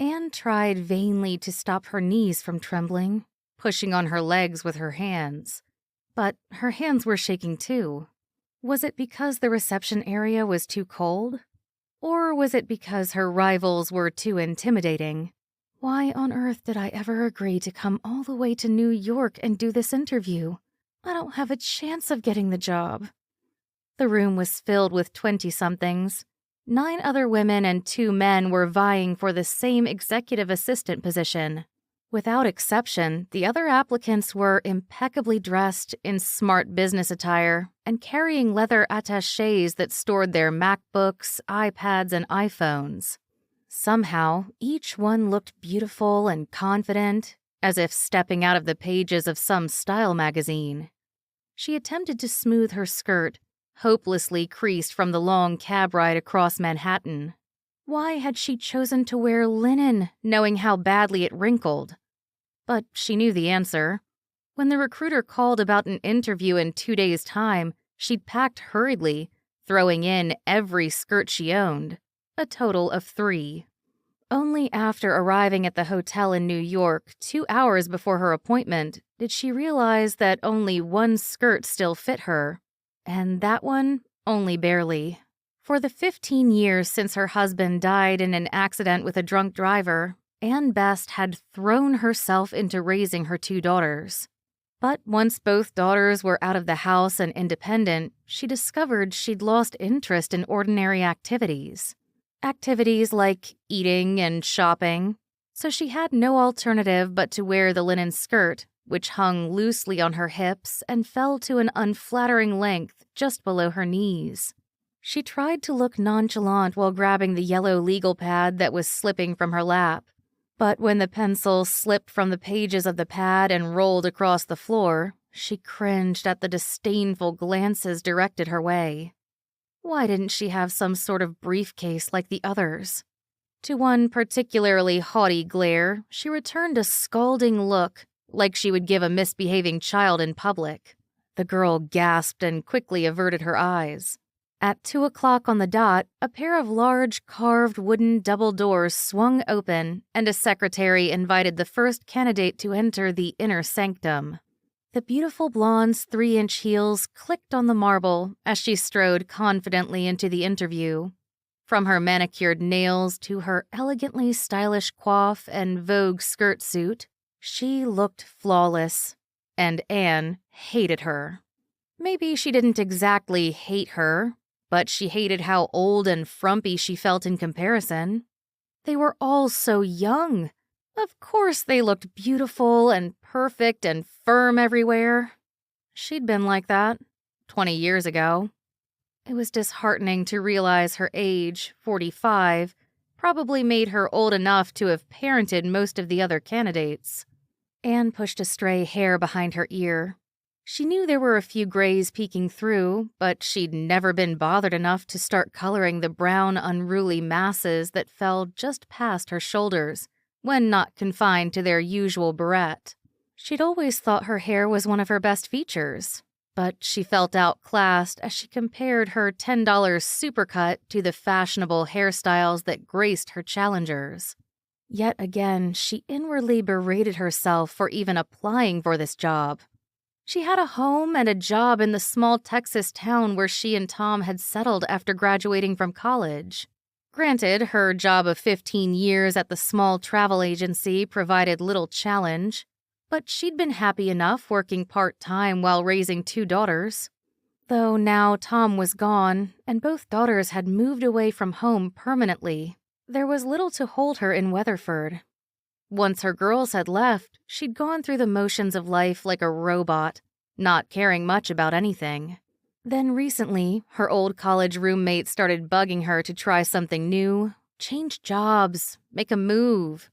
Anne tried vainly to stop her knees from trembling, pushing on her legs with her hands. But her hands were shaking too. Was it because the reception area was too cold? Or was it because her rivals were too intimidating? Why on earth did I ever agree to come all the way to New York and do this interview? I don't have a chance of getting the job. The room was filled with 20-somethings. 9 other women and 2 men were vying for the same executive assistant position. Without exception, the other applicants were impeccably dressed in smart business attire and carrying leather attachés that stored their MacBooks, iPads, and iPhones. Somehow, each one looked beautiful and confident, as if stepping out of the pages of some style magazine. She attempted to smooth her skirt, hopelessly creased from the long cab ride across Manhattan. Why had she chosen to wear linen, knowing how badly it wrinkled? But she knew the answer. When the recruiter called about an interview in 2 days' time, she'd packed hurriedly, throwing in every skirt she owned, a total of 3. Only after arriving at the hotel in New York 2 hours before her appointment did she realize that only 1 skirt still fit her, and that one only barely. For the 15 years since her husband died in an accident with a drunk driver, Anne Best had thrown herself into raising her 2 daughters. But once both daughters were out of the house and independent, she discovered she'd lost interest in ordinary activities. Activities like eating and shopping. So she had no alternative but to wear the linen skirt, which hung loosely on her hips and fell to an unflattering length just below her knees. She tried to look nonchalant while grabbing the yellow legal pad that was slipping from her lap. But when the pencil slipped from the pages of the pad and rolled across the floor, she cringed at the disdainful glances directed her way. Why didn't she have some sort of briefcase like the others? To one particularly haughty glare, she returned a scalding look, like she would give a misbehaving child in public. The girl gasped and quickly averted her eyes. At 2 o'clock on the dot, a pair of large carved wooden double doors swung open, and a secretary invited the first candidate to enter the inner sanctum. The beautiful blonde's 3-inch heels clicked on the marble as she strode confidently into the interview. From her manicured nails to her elegantly stylish coif and Vogue skirt suit, she looked flawless, and Anne hated her. Maybe she didn't exactly hate her, but she hated how old and frumpy she felt in comparison. They were all so young. Of course they looked beautiful and perfect and firm everywhere. She'd been like that 20 years ago. It was disheartening to realize her age, 45, probably made her old enough to have parented most of the other candidates. Anne pushed a stray hair behind her ear. She knew there were a few grays peeking through, but she'd never been bothered enough to start coloring the brown, unruly masses that fell just past her shoulders, when not confined to their usual barrette. She'd always thought her hair was one of her best features, but she felt outclassed as she compared her $10 supercut to the fashionable hairstyles that graced her challengers. Yet again, she inwardly berated herself for even applying for this job. She had a home and a job in the small Texas town where she and Tom had settled after graduating from college. Granted, her job of 15 years at the small travel agency provided little challenge, but she'd been happy enough working part-time while raising 2 daughters. Though now Tom was gone, and both daughters had moved away from home permanently, there was little to hold her in Weatherford. Once her girls had left, she'd gone through the motions of life like a robot, not caring much about anything. Then recently, her old college roommate started bugging her to try something new, change jobs, make a move.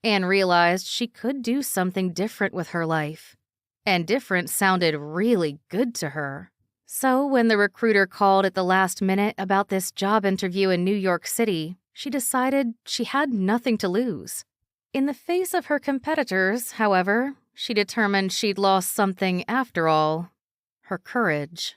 Anne realized she could do something different with her life. And different sounded really good to her. So when the recruiter called at the last minute about this job interview in New York City, she decided she had nothing to lose. In the face of her competitors, however, she determined she'd lost something after all: her courage.